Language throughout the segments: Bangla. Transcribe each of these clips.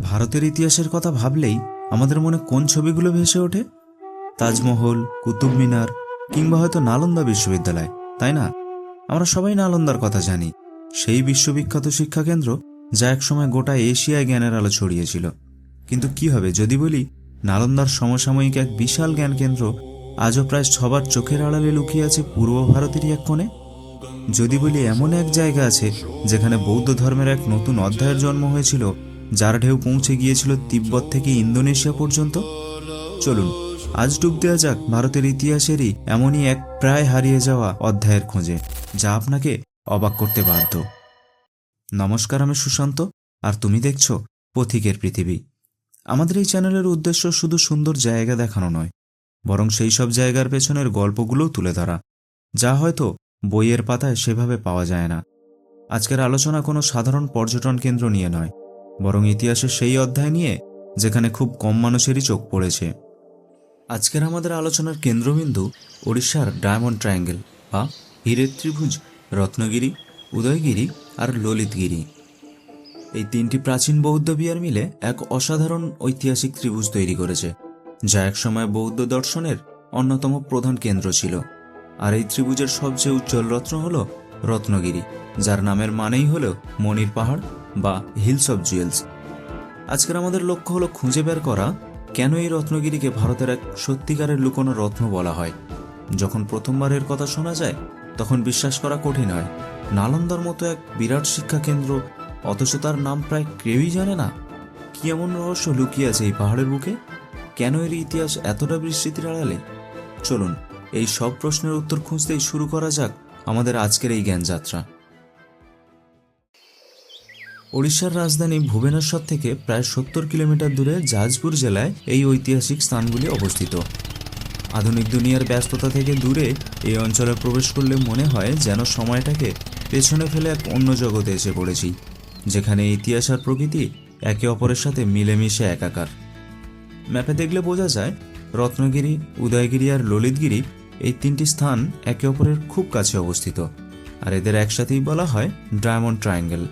ভারতের ইতিহাসের কথা ভাবলেই আমাদের মনে কোন ছবিগুলো ভেসে ওঠে? তাজমহল, কুতুব মিনার, কিংবা হয়তো নালন্দা বিশ্ববিদ্যালয়, তাই না? আমরা সবাই নালন্দার কথা জানি, সেই বিশ্ববিখ্যাত শিক্ষাকেন্দ্র যা একসময় গোটা এশিয়ায় জ্ঞানের আলো ছড়িয়েছিল। কিন্তু কি হবে যদি বলি নালন্দার সমসাময়িক এক বিশাল জ্ঞানকেন্দ্র আজও প্রায় সবার চোখের আড়ালে লুকিয়ে আছে পূর্ব ভারতেরই এক কোণে? যদি বলি এমন এক জায়গা আছে যেখানে বৌদ্ধ ধর্মের এক নতুন অধ্যায়ের জন্ম হয়েছিল, যার ঢেউ পৌঁছে গিয়েছিল তিব্বত থেকে ইন্দোনেশিয়া পর্যন্ত, চলুন আজ ডুব দেওয়া যাক ভারতের ইতিহাসেরই এমনই এক প্রায় হারিয়ে যাওয়া অধ্যায়ের খোঁজে, যা আপনাকে অবাক করতে বাধ্য। নমস্কার, আমি সুশান্ত, আর তুমি দেখছো পথিকের পৃথিবী। আমাদের এই চ্যানেলের উদ্দেশ্য শুধু সুন্দর জায়গা দেখানো নয়, বরং সেই সব জায়গার পেছনের গল্পগুলোও তুলে ধরা, যা হয়তো বইয়ের পাতায় সেভাবে পাওয়া যায় না। আজকের আলোচনা কোনো সাধারণ পর্যটন কেন্দ্র নিয়ে নয়, বরং ইতিহাসের সেই অধ্যায় নিয়ে যেখানে খুব কম মানুষেরই চোখ পড়েছে। আজকের আমাদের আলোচনার কেন্দ্রবিন্দু ওড়িশার ডায়মন্ড ট্রায়াঙ্গেল বা হীরের ত্রিভুজ, রত্নগিরি, উদয়গিরি আর ললিতগিরি। এই তিনটি প্রাচীন বৌদ্ধ বিহার মিলে এক অসাধারণ ঐতিহাসিক ত্রিভুজ তৈরি করেছে, যা একসময় বৌদ্ধ দর্শনের অন্যতম প্রধান কেন্দ্র ছিল। আর এই ত্রিভুজের সবচেয়ে উজ্জ্বল রত্ন হল রত্নগিরি, যার নামের মানেই হল মণির পাহাড় বা হিলস অব জুয়েলস। আজকের আমাদের লক্ষ্য হলো খুঁজে বের করা কেন এই রত্নগিরিকে ভারতের এক সত্যিকারের লুকোনো রত্ন বলা হয়। যখন প্রথমবারের কথা শোনা যায় তখন বিশ্বাস করা কঠিন হয়, নালন্দার মতো এক বিরাট শিক্ষা কেন্দ্র, অথচ তার নাম প্রায় কেউই জানে না। কি এমন রহস্য লুকিয়ে আছে এই পাহাড়ের বুকে? কেন এর ইতিহাস এতটা বিস্মৃতির আড়ালে? চলুন এই সব প্রশ্নের উত্তর খুঁজতেই শুরু করা যাক আমাদের আজকের এই জ্ঞানযাত্রা। ওড়িশার রাজধানী ভুবনেশ্বর থেকে প্রায় 70 কিলোমিটার দূরে জাজপুর জেলায় এই ঐতিহাসিক স্থানগুলি অবস্থিত। আধুনিক দুনিয়ার ব্যস্ততা থেকে দূরে এই অঞ্চলে প্রবেশ করলে মনে হয় যেন সময়টাকে পেছনে ফেলে এক অন্য জগতে এসে পড়েছি, যেখানে ইতিহাস আর প্রকৃতি একে অপরের সাথে মিলেমিশে একাকার। ম্যাপে দেখলে বোঝা যায় রত্নগিরি, উদয়গিরি আর ললিতগিরি এই তিনটি স্থান একে অপরের খুব কাছে অবস্থিত, আর এদের একসাথেই বলা হয় ডায়মন্ড ট্রায়াঙ্গেল।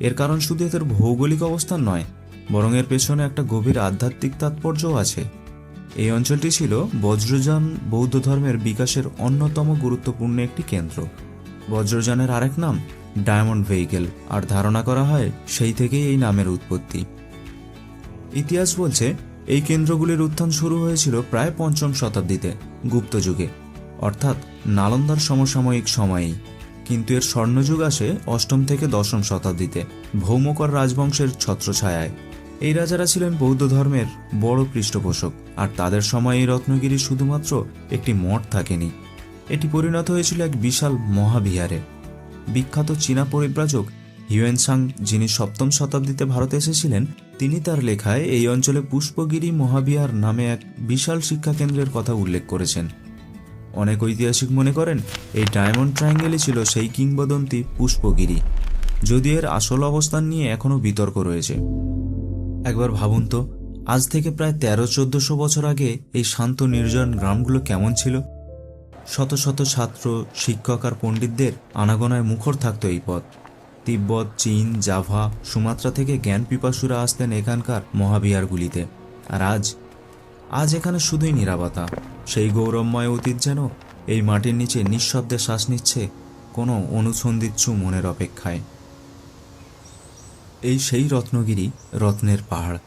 এর কারণ শুধু এদের ভৌগোলিক অবস্থান নয়, বরং এর পেছনে একটা গভীর আধ্যাত্মিক তাৎপর্যও আছে। এই অঞ্চলটি ছিল বজ্রযান বৌদ্ধ ধর্মের বিকাশের অন্যতম গুরুত্বপূর্ণ একটি কেন্দ্র। বজ্রযানের আরেক নাম ডায়মন্ড ভেহিকেল, আর ধারণা করা হয় সেই থেকেই এই নামের উৎপত্তি। ইতিহাস বলছে এই কেন্দ্রগুলির উত্থান শুরু হয়েছিল প্রায় 5ম শতাব্দীতে, গুপ্ত যুগে, অর্থাৎ নালন্দার সমসাময়িক সময়েই। কিন্তু এর স্বর্ণযুগ আসে 8ম থেকে 10ম শতাব্দীতে ভৌমকর রাজবংশের ছত্রছায়ায়। এই রাজারা ছিলেন বৌদ্ধ ধর্মের বড় পৃষ্ঠপোষক, আর তাদের সময় এই রত্নগিরি শুধুমাত্র একটি মঠ থাকেনি, এটি পরিণত হয়েছিল এক বিশাল মহাবিহারে। বিখ্যাত চীনা পরিব্রাজক হিউয়েনসাং, যিনি 7ম শতাব্দীতে ভারতে এসেছিলেন, তিনি তার লেখায় এই অঞ্চলে পুষ্পগিরি মহাবিহার নামে এক বিশাল শিক্ষাকেন্দ্রের কথা উল্লেখ করেছেন। অনেক ঐতিহাসিক মনে করেন এই ডায়মন্ড ট্রায়াঙ্গেলই ছিল সেই কিংবদন্তি পুষ্পগিরি, যদিও এর আসল অবস্থান নিয়ে এখনও বিতর্ক রয়েছে। একবার ভাবুন তো, আজ থেকে প্রায় 1300-1400 বছর আগে এই শান্ত নির্জন গ্রামগুলো কেমন ছিল। শত শত ছাত্র, শিক্ষক আর পণ্ডিতদের আনাগোনায় মুখর থাকত এই পথ। তিব্বত, চীন, জাভা, সুমাত্রা থেকে জ্ঞান পিপাসুরা আসতেন এখানকার মহাবিহারগুলিতে। আর আজ এখানে শুধুই নীরবতা, সেই গৌরবময় অতীত যেন এই মাটির নিচে নিঃশব্দে শ্বাস নিচ্ছে কোনো অনুসন্ধিৎসু মনের অপেক্ষায়। এই সেই রত্নগিরি, রত্নের পাহাড়।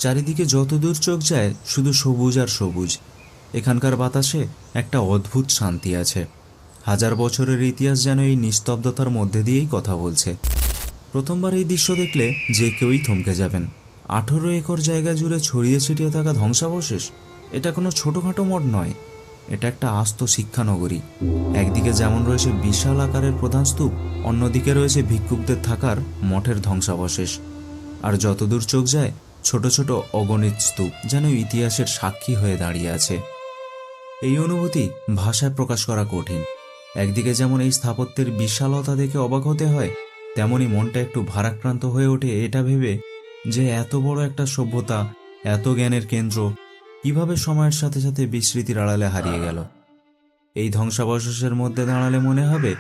চারিদিকে যতদূর চোখ যায় শুধু সবুজ আর সবুজ। এখানকার বাতাসে একটা অদ্ভুত শান্তি আছে। 1000 বছরের ইতিহাস যেন এই নিস্তব্ধতার মধ্যে দিয়েই কথা বলছে। প্রথমবার এই দৃশ্য দেখলে যে কেউই থমকে যাবেন। 18 একর জায়গা জুড়ে ছড়িয়ে ছিটিয়ে থাকা ধ্বংসাবশেষ, এটা কোনো ছোটোখাটো মঠ নয়, এটা একটা আস্ত শিক্ষানগরী। একদিকে যেমন রয়েছে বিশাল আকারের প্রধান স্তূপ, অন্যদিকে রয়েছে ভিক্ষুকদের থাকার মঠের ধ্বংসাবশেষ। আর যতদূর চোখ যায় ছোট ছোট অগণিত স্তূপ যেন ইতিহাসের সাক্ষী হয়ে দাঁড়িয়ে আছে। এই অনুভূতি ভাষায় প্রকাশ করা কঠিন। একদিকে যেমন এই স্থাপত্যের বিশালতা দেখে অবাক হতে হয়, তেমনি মনটা একটু ভারাক্রান্ত হয়ে ওঠে এটা ভেবে যে এত বড় একটা সভ্যতা, এত জ্ঞানের কেন্দ্র কিভাবে সময়ের সাথে সাথে বিস্মৃতির আড়ালে হারিয়ে গেল। এই ধ্বংসাবশেষের মধ্যে দাঁড়ালে মনে হবে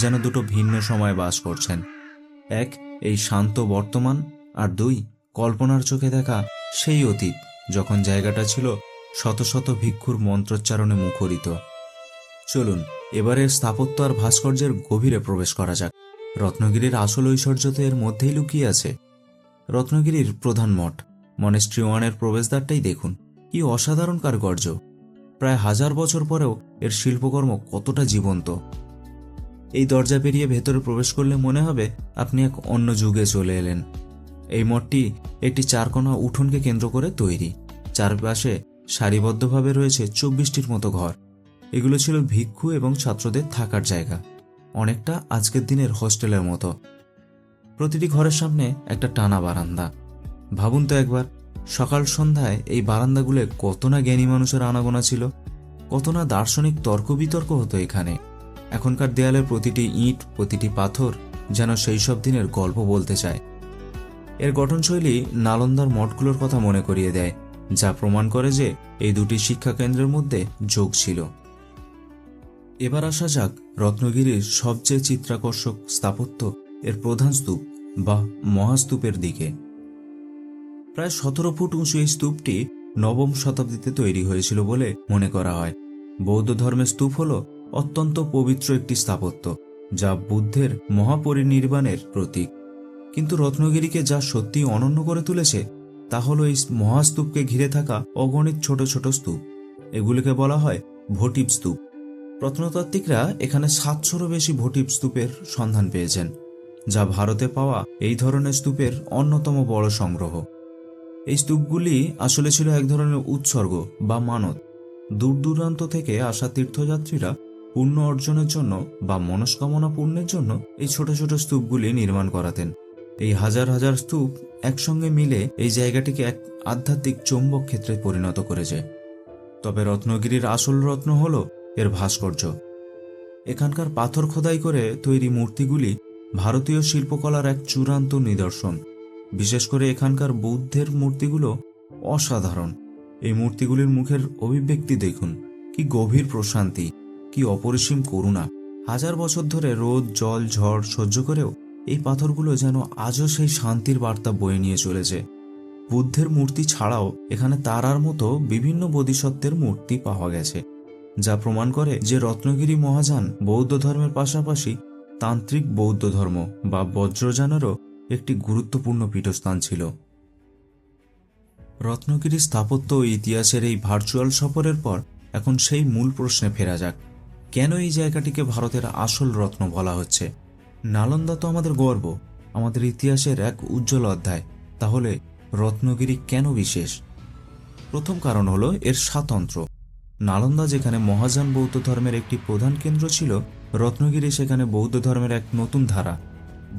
যেন দুটো ভিন্ন সময় বাস করছেন। এক, এই শান্ত বর্তমান, আর দুই, কল্পনার চোখে দেখা সেই অতীত যখন জায়গাটা ছিল শত শত ভিক্ষুর মন্ত্রোচ্চারণে মুখরিত। চলুন এবারের স্থাপত্য আর ভাস্কর্যের গভীরে প্রবেশ করা যাক। রত্নগিরির আসল ঐশ্বর্য তো এর মধ্যেই লুকিয়ে আছে। রত্নগিরির প্রধান মঠ মনেস্ট্রি 1-এর প্রবেশদ্বারটাই দেখুন, কি অসাধারণ কারুকার্য। প্রায় 1000 বছর পরেও এর শিল্পকর্ম কতটা জীবন্ত। এই দরজা পেরিয়ে ভেতরে প্রবেশ করলে মনে হবে আপনি এক অন্য যুগে চলে এলেন। এই মঠটি একটি 4 কোণা উঠোনকে কেন্দ্র করে তৈরি। চারপাশে সারিবদ্ধভাবে রয়েছে 24টির মতো ঘর। এগুলো ছিল ভিক্ষু এবং ছাত্রদের থাকার জায়গা, অনেকটা আজকের দিনের হোস্টেলের মতো। প্রতিটি ঘরের সামনে একটা টানা বারান্দা। ভাবুন তো একবার, সকাল সন্ধ্যায় এই বারান্দাগুলো কত না জ্ঞানী মানুষের আনাগোনা ছিল, কত না দার্শনিক তর্ক বিতর্ক হতো এখানে। এখনকার দেয়ালের প্রতিটি ইট, প্রতিটি পাথর যেন সেই সব দিনের গল্প বলতে চায়। এর গঠনশৈলী নালন্দার মঠগুলোর কথা মনে করিয়ে দেয়, যা প্রমাণ করে যে এই দুটি শিক্ষা কেন্দ্রের মধ্যে যোগ ছিল। এবার আসা যাক রত্নগিরির সবচেয়ে চিত্তাকর্ষক স্থাপত্য, এর প্রধান স্তূপ বা মহাস্তূপের দিকে। প্রায় 17 ফুট উঁচু এই স্তূপটি 9ম শতাব্দীতে তৈরি হয়েছিল বলে মনে করা হয়। বৌদ্ধ ধর্মের স্তূপ হল অত্যন্ত পবিত্র একটি স্থাপত্য, যা বুদ্ধের মহাপরিনির্বাণের প্রতীক। কিন্তু রত্নগিরিকে যা সত্যি অনন্য করে তুলেছে তা হল এই মহাস্তূপকে ঘিরে থাকা অগণিত ছোট ছোট স্তূপ। এগুলিকে বলা হয় ভোটিভ স্তূপ। প্রত্নতাত্ত্বিকরা এখানে 700-রও বেশি ভোটিভ স্তূপের সন্ধান পেয়েছেন, যা ভারতে পাওয়া এই ধরনের স্তূপের অন্যতম বড় সংগ্রহ। এই স্তূপগুলি আসলে ছিল এক ধরনের উৎসর্গ বা মানত। দূর দূরান্ত থেকে আসা তীর্থযাত্রীরা পুণ্য অর্জনের জন্য বা মনস্কামনা পূর্ণের জন্য এই ছোট ছোট স্তূপগুলি নির্মাণ করাতেন। এই হাজার হাজার স্তূপ একসঙ্গে মিলে এই জায়গাটিকে এক আধ্যাত্মিক চৌম্বক ক্ষেত্রে পরিণত করেছে। তবে রত্নগিরির আসল রত্ন হল এর ভাস্কর্য। এখানকার পাথর খোদাই করে তৈরি মূর্তিগুলি ভারতীয় শিল্পকলার এক চূড়ান্ত নিদর্শন। বিশেষ করে এখানকার বৌদ্ধের মূর্তিগুলো অসাধারণ। এই মূর্তিগুলির মুখের অভিব্যক্তি দেখুন, কি গভীর প্রশান্তি, কি অপরিসীম করুণা। 1000 বছর ধরে রোদ, জল, ঝড় সহ্য করেও এই পাথরগুলো যেন আজও সেই শান্তির বার্তা বয়ে নিয়ে চলেছে। বুদ্ধের মূর্তি ছাড়াও এখানে তারার মতো বিভিন্ন বোধিসত্ত্বের মূর্তি পাওয়া গেছে, যা প্রমাণ করে যে রত্নগিরি মহাযান বৌদ্ধ ধর্মের পাশাপাশি তান্ত্রিক বৌদ্ধ ধর্ম বা বজ্রযানেরও একটি গুরুত্বপূর্ণ পীঠস্থান ছিল। রত্নগিরি স্থাপত্য ও ইতিহাসের এই ভার্চুয়াল সফরের পর এখন সেই মূল প্রশ্নে ফেরা যাক, কেন এই জায়গাটিকে ভারতের আসল রত্ন বলা হচ্ছে? নালন্দা তো আমাদের গর্ব, আমাদের ইতিহাসের এক উজ্জ্বল অধ্যায়। তাহলে রত্নগিরি কেন বিশেষ? প্রথম কারণ হলো এর স্বাতন্ত্র্য। নালন্দা যেখানে মহাযান বৌদ্ধ ধর্মের একটি প্রধান কেন্দ্র ছিল, রত্নগিরি সেখানে বৌদ্ধ ধর্মের এক নতুন ধারা,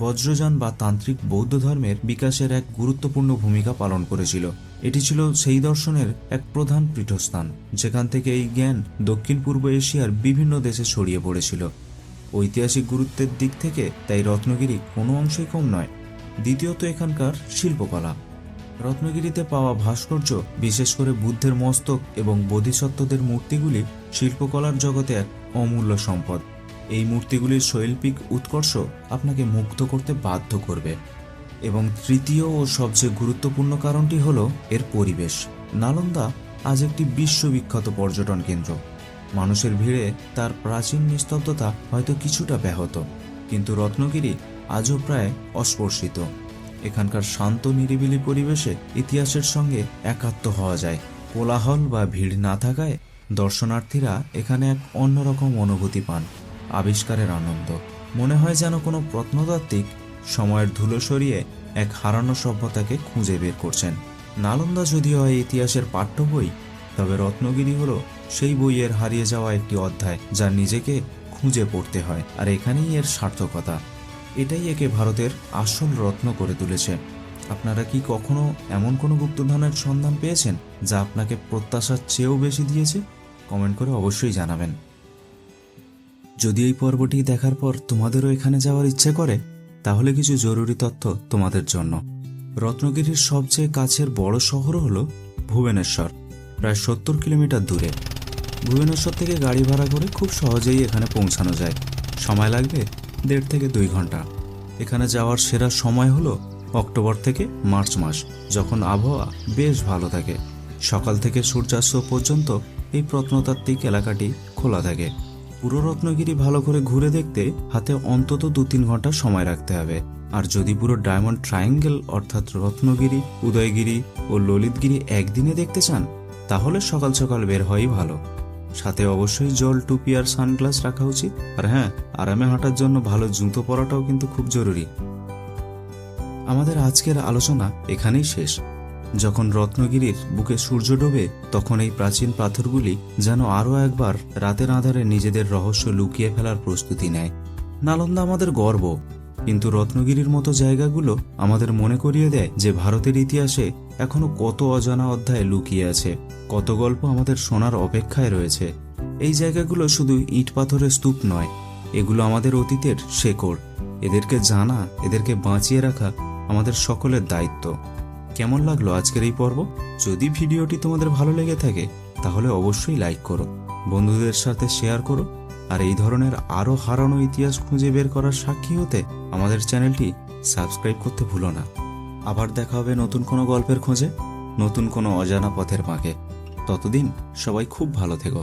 বজ্রযান বা তান্ত্রিক বৌদ্ধ ধর্মের বিকাশের এক গুরুত্বপূর্ণ ভূমিকা পালন করেছিল। এটি ছিল সেই দর্শনের এক প্রধান পীঠস্থান, যেখান থেকে এই জ্ঞান দক্ষিণ পূর্ব এশিয়ার বিভিন্ন দেশে ছড়িয়ে পড়েছিল। ঐতিহাসিক গুরুত্বের দিক থেকে তাই রত্নগিরি কোনো অংশেই কম নয়। দ্বিতীয়ত, এখানকার শিল্পকলা। রত্নগিরিতে পাওয়া ভাস্কর্য, বিশেষ করে বুদ্ধের মস্তক এবং বোধিসত্ত্বদের মূর্তিগুলি শিল্পকলার জগতে এক অমূল্য সম্পদ। এই মূর্তিগুলির শৈল্পিক উৎকর্ষ আপনাকে মুগ্ধ করতে বাধ্য করবে। এবং তৃতীয় ও সবচেয়ে গুরুত্বপূর্ণ কারণটি হল এর পরিবেশ। নালন্দা আজ একটি বিশ্ববিখ্যাত পর্যটন কেন্দ্র। মানুষের ভিড়ে তার প্রাচীন নিস্তব্ধতা হয়তো কিছুটা ব্যাহত, কিন্তু রত্নগিরি আজও প্রায় অস্পর্শিত। এখানকার শান্ত নিরিবিলি পরিবেশে ইতিহাসের সঙ্গে একাত্ম হওয়া যায়। কোলাহল বা ভিড় না থাকায় দর্শনার্থীরা এখানে এক অন্যরকম অনুভূতি পান, আবিষ্কারের আনন্দ। মনে হয় যেন কোনো প্রত্নতাত্ত্বিক সময়ের ধুলো সরিয়ে এক হারানো সভ্যতাকে খুঁজে বের করছেন। নালন্দা যদিও হয় ইতিহাসের পাঠ্য বই, তবে রত্নগিরি হলো সেই বইয়ের হারিয়ে যাওয়া একটি অধ্যায়, যা নিজেকে খুঁজে পড়তে হয়। আর এখানেই এর সার্থকতা। এটাই একে ভারতের আসল রত্ন করে তুলেছে। আপনারা কি কখনো এমন কোনো গুপ্তধনের সন্ধান পেয়েছেন যা আপনাকে প্রত্যাশার চেয়েও বেশি দিয়েছে? কমেন্ট করে অবশ্যই জানাবেন। যদি এই পর্বটি দেখার পর তোমাদেরও এখানে যাওয়ার ইচ্ছে করে, তাহলে কিছু জরুরি তথ্য তোমাদের জন্য। রত্নগিরির সবচেয়ে কাছের বড় শহর হলো ভুবনেশ্বর, প্রায় 70 কিলোমিটার দূরে। ভুবনেশ্বর থেকে গাড়ি ভাড়া করে খুব সহজেই এখানে পৌঁছানো যায়। সময় লাগবে 1.5 থেকে 2 ঘন্টা। এখানে যাওয়ার সেরা সময় হলো অক্টোবর থেকে মার্চ মাস, যখন আবহাওয়া বেশ ভালো থাকে। সকাল থেকে সূর্যাস্ত পর্যন্ত এই প্রত্নতাত্ত্বিক এলাকাটি খোলা থাকে। পুরো রত্নগিরি ভালো করে ঘুরে দেখতে হাতে অন্তত 2-3 ঘন্টা সময় রাখতে হবে। আর যদি পুরো ডায়মন্ড ট্রায়াঙ্গেল অর্থাৎ রত্নগিরি, উদয়গিরি ও ললিতগিরি একদিনে দেখতে চান, তাহলে সকাল সকাল বের হওয়াই ভালো। সাথে অবশ্যই জল, টুপি আর সানগ্লাস রাখা উচিত। আর হ্যাঁ, আরামে হাঁটার জন্য ভালো জুতো পরাটাও কিন্তু খুব জরুরি। আমাদের আজকের আলোচনা এখানেই শেষ। যখন রত্নগিরির বুকে সূর্য ডোবে, তখন এই প্রাচীন পাথরগুলি যেন আরও একবার রাতের আঁধারে নিজেদের রহস্য লুকিয়ে ফেলার প্রস্তুতি নেয়। নালন্দা আমাদের গর্ব, কিন্তু রত্নগিরির মতো জায়গাগুলো আমাদের মনে করিয়ে দেয় যে ভারতের ইতিহাসে এখনো কত অজানা অধ্যায় লুকিয়ে আছে, কত গল্প আমাদের শোনার অপেক্ষায় রয়েছে। এই জায়গাগুলো শুধু ইট পাথরের স্তূপ নয়, এগুলো আমাদের অতীতের শেকড়। এদেরকে জানা, এদেরকে বাঁচিয়ে রাখা আমাদের সকলের দায়িত্ব। কেমন লাগলো আজকের এই পর্ব? যদি ভিডিওটি তোমাদের ভালো লেগে থাকে, তাহলে অবশ্যই লাইক করো, বন্ধুদের সাথে শেয়ার করো, আর এই ধরনের আরও হারানো ইতিহাস খুঁজে বের করার সাক্ষী হতে আমাদের চ্যানেলটি সাবস্ক্রাইব করতে ভুলো না। আবার দেখা হবে নতুন কোনো গল্পের খোঁজে, নতুন কোনো অজানা পথের বাঁকে। ততদিন সবাই খুব ভালো থেকো।